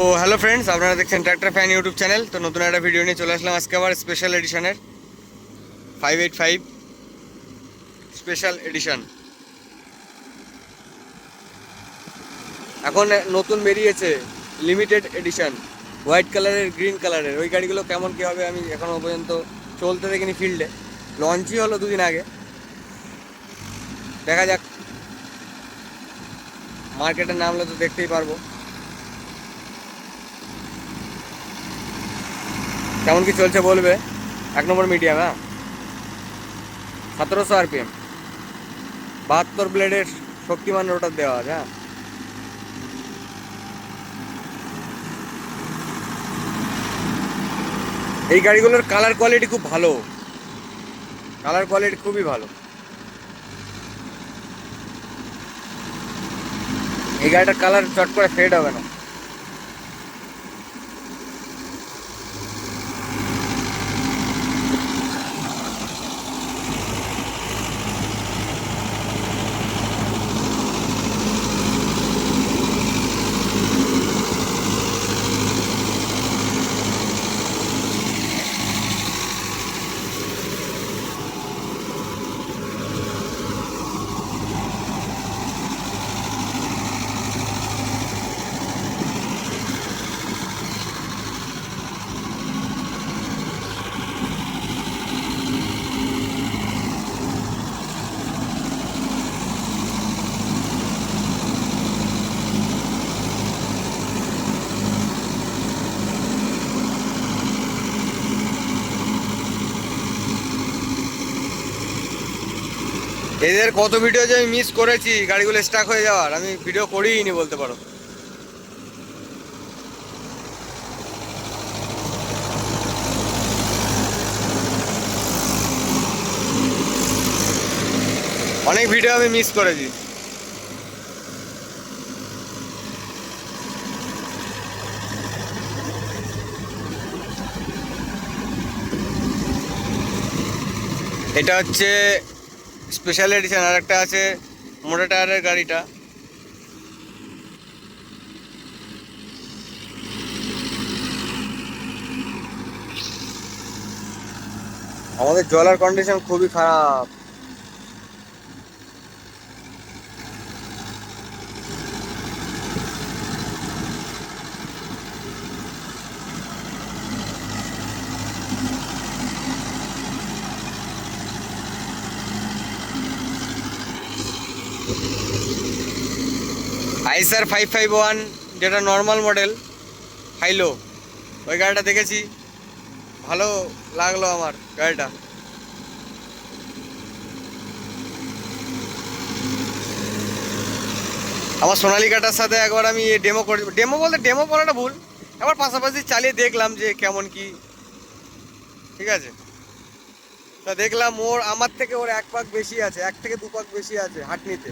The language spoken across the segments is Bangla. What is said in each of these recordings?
তো হ্যালো ফ্রেন্ডস, আপনারা দেখছেন ট্র্যাক্টর ফ্যান ইউটিউব চ্যানেল। তো নতুন একটা ভিডিও নিয়ে চলে আসলাম আজকে আবার স্পেশাল এডিশনের 585 স্পেশাল এডিশন। এখন নতুন বেরিয়েছে লিমিটেড এডিশন, হোয়াইট কালারের, গ্রিন কালারের। ওই গাড়িগুলো কেমন কী হবে আমি এখনও পর্যন্ত চলতে দেখিনি ফিল্ডে। লঞ্চই হলো দুদিন আগে, দেখা যাক। মার্কেটে নামলে তো দেখতেই পারবো কেমন কি চলছে বলবে। 1 নম্বর মিডিয়াম, হ্যাঁ, 1700 RPM, 72 ব্লেডের শক্তিমান রোটার দেওয়া আছে। হ্যাঁ, এই গাড়িগুলোর কালার কোয়ালিটি খুব ভালো, কালার কোয়ালিটি খুবই ভালো। এই গাড়িটার কালার চট করে ফেড হবে না। এদের কত ভিডিও যে আমি মিস করেছি গাড়িগুলো স্টাক হয়ে যাওয়ার, আমি ভিডিও করিই নি বলতে পারো। অনেক ভিডিও আমি মিস করেছি। এটা হচ্ছে স্পেশাল এডিশন। আর একটা আছে মোটা টায়ারের গাড়িটা। আমাদের জলার কন্ডিশন খুবই খারাপ। আইসার 551, যেটা নর্মাল মডেল হাইলো, ওই গাড়িটা দেখেছি, ভালো লাগলো আমার গাড়িটা। আমার সোনালিকাটার সাথে একবার আমি ডেমো করে, ডেমো বলতে ডেমো বলাটা ভুল, একবার পাশাপাশি চালিয়ে দেখলাম যে কেমন কি। ঠিক আছে, তা দেখলাম আমার থেকে ওর 1 পাক বেশি আছে, 1 থেকে 2 পাক বেশি আছে হাঁটনিতে।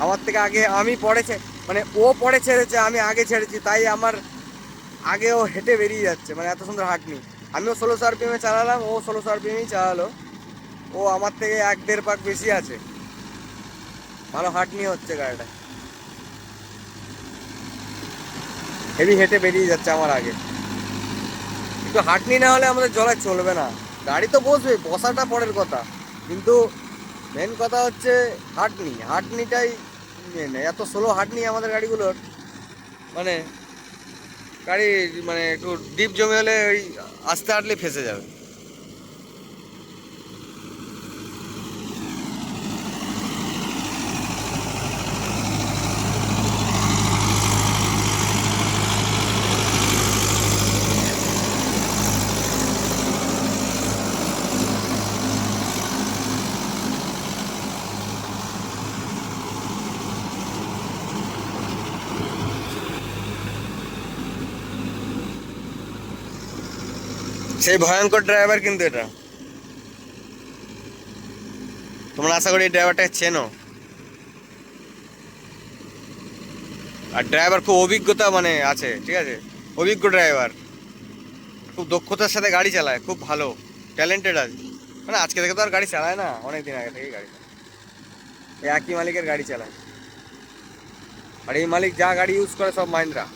আমার থেকে আগে আমি পড়েছে, মানে ও পড়ে ছেড়েছে, আমি আগে ছেড়েছি, তাই আমার আগে ও হেঁটে বেরিয়ে যাচ্ছে, মানে এত সুন্দর হাঁটনি। আমিও 1600 RPM চালালাম, ও 1600 RPM চালালো। ও আমার থেকে 1-1.5 পাক বেশি আছে। ভালো হাঁটনি হচ্ছে গাড়িটা, হেভি হেঁটে বেরিয়ে যাচ্ছে আমার আগে। কিন্তু হাঁটনি না হলে আমাদের জলায় চলবে না। গাড়ি তো বসবে, বসাটা পরের কথা, কিন্তু মেন কথা হচ্ছে হাঁটনি, হাঁটনিটাই মেন। এত স্লো হাঁটনি আমাদের গাড়িগুলোর, মানে গাড়ি মানে একটু ডিপ জমে হলে ওই আস্তে হাঁটলে ফেসে যাবে। সেই ভয়ঙ্কর ড্রাইভার কিন্তু এটা, তোমরা আশা করি এই ড্রাইভারটাকে চেনো। আর ড্রাইভার খুব অভিজ্ঞতা মানে আছে, ঠিক আছে, অভিজ্ঞ ড্রাইভার, খুব দক্ষতার সাথে গাড়ি চালায়, খুব ভালো ট্যালেন্টেড আছে। মানে আজকে থেকে তো আর গাড়ি চালায় না, অনেক দিন আগে থেকেই গাড়ি চালায়। এই একই মালিকের গাড়ি চালায়, আর এই মালিক যা গাড়ি ইউজ করে সব মাহিন্দ্রা।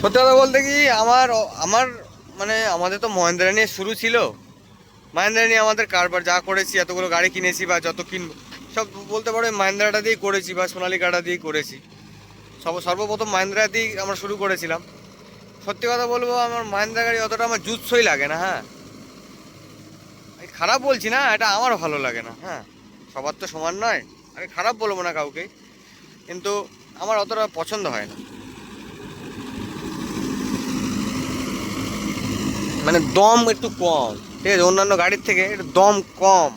সত্যি কথা বলতে কি আমার আমার মানে আমাদের তো মহেন্দ্রা নিয়ে শুরু ছিল। মহেন্দ্রা নিয়ে আমাদের কারবার যা করেছি, এতগুলো গাড়ি কিনেছি বা যত কিনবো সব বলতে পারো মাহিন্দ্রাটা দিয়েই করেছি বা সোনালিকাটা দিয়েই করেছি। সর্বপ্রথম মাহিন্দ্রা দিয়েই আমরা শুরু করেছিলাম। সত্যি কথা বলবো, আমার মাহিন্দ্রা গাড়ি অতটা আমার জুৎসই লাগে না। হ্যাঁ, আমি খারাপ বলছি না, এটা আমারও ভালো লাগে না। হ্যাঁ, সবার তো সমান নয়, আমি খারাপ বলবো না কাউকে, কিন্তু আমার অতটা পছন্দ হয় না। মানে দম একটু কম, ঠিক আছে, অন্যান্য গাড়ির থেকে একটু দম কম।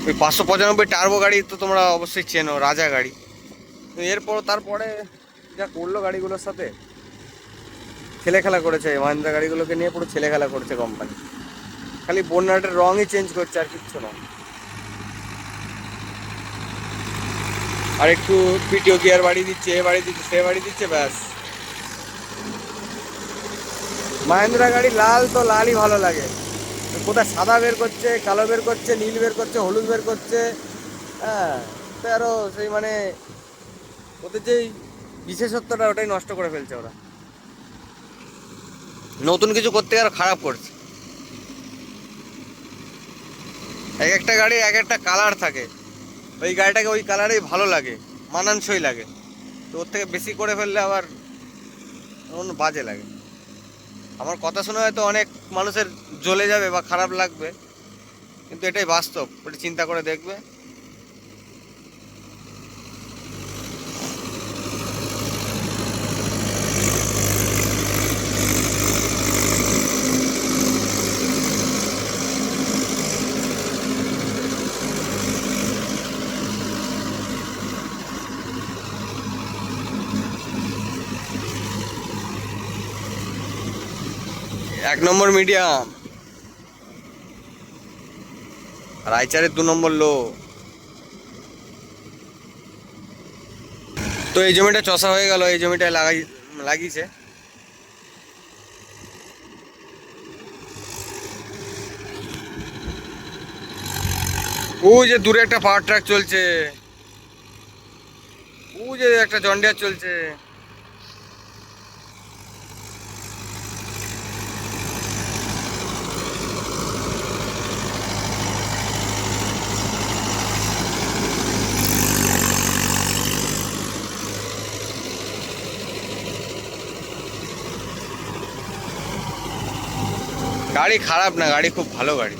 ওই 595 টার্বো গাড়ি তো তোমরা অবশ্যই চেনো, রাজা গাড়ি। তো এরপর তারপরে যা করলো গাড়িগুলোর সাথে, ছেলে খেলা করেছে মাহিন্দ্রা গাড়িগুলোকে নিয়ে, পুরো ছেলে খেলা করেছে কোম্পানি। খালি বন্যাটের রঙই চেঞ্জ করছে, আর কিচ্ছু না। আর একটু পিটিও গিয়ার বাড়ি দিচ্ছে, এ বাড়ি দিচ্ছে, সে বাড়ি দিচ্ছে, ব্যাস। মাহিন্দ্রা গাড়ি লাল তো লালই ভালো লাগে, কোথায় সাদা বের করছে, কালো বের করছে, নীল বের করছে, হলুদ বের করছে। হ্যাঁ, তো আরো সেই মানে ওদের যেই বিশেষত্বটা ওটাই নষ্ট করে ফেলছে ওরা। নতুন কিছু করতে গিয়ে আরো খারাপ করছে। এক একটা গাড়ি এক একটা কালার থাকে, ওই গাড়িটাকে ওই কালারেই ভালো লাগে, মানানসই লাগে। তো ওর থেকে বেশি করে ফেললে আবার অন্য বাজে লাগে। আমার কথা শুনে হয়তো অনেক মানুষের জ্বলে যাবে বা খারাপ লাগবে, কিন্তু এটাই বাস্তব, ওটা চিন্তা করে দেখবে। 1 নম্বর মিডিয়াম, আর আইচারের 2 নম্বর লো। তো এই জমিটা চষা হয়ে গেল, এই জমিটায় লাগিয়েছে। ওই যে দূরে একটা পাওয়ার ট্রাক চলছে, ওই যে একটা জন্ডিয়ার চলছে। গাড়ি খারাপ না, গাড়ি খুব ভালো গাড়ি,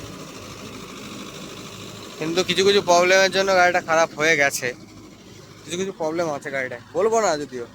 কিন্তু কিছু কিছু প্রবলেমের জন্য গাড়িটা খারাপ হয়ে গেছে। কিছু কিছু প্রবলেম আছে গাড়িটায়, বলবো না যদিও।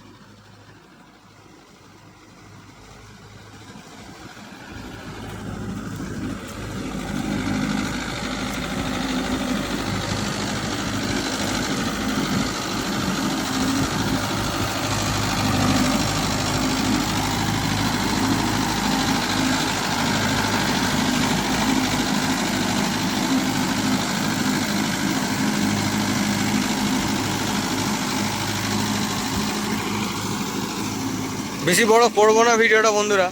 বেশি বড় করবো না ভিডিওটা বন্ধুরা।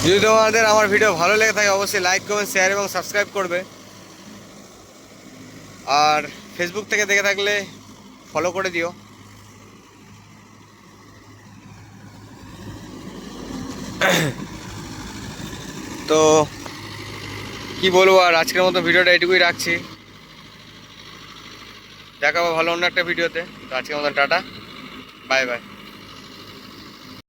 যদি তোমাদের আমার ভিডিও ভালো লেগে থাকে অবশ্যই লাইক কমেন্ট শেয়ার এবং সাবস্ক্রাইব করবে। আর ফেসবুক থেকে দেখে থাকলে ফলো করে দিও। তো কি বলবো, আর আজকের মতো ভিডিওটা এটুকুই রাখছি। দেখা হবে ভালো অন্য একটা ভিডিওতে। তো আজকের মতো টাটা, বাই বাই।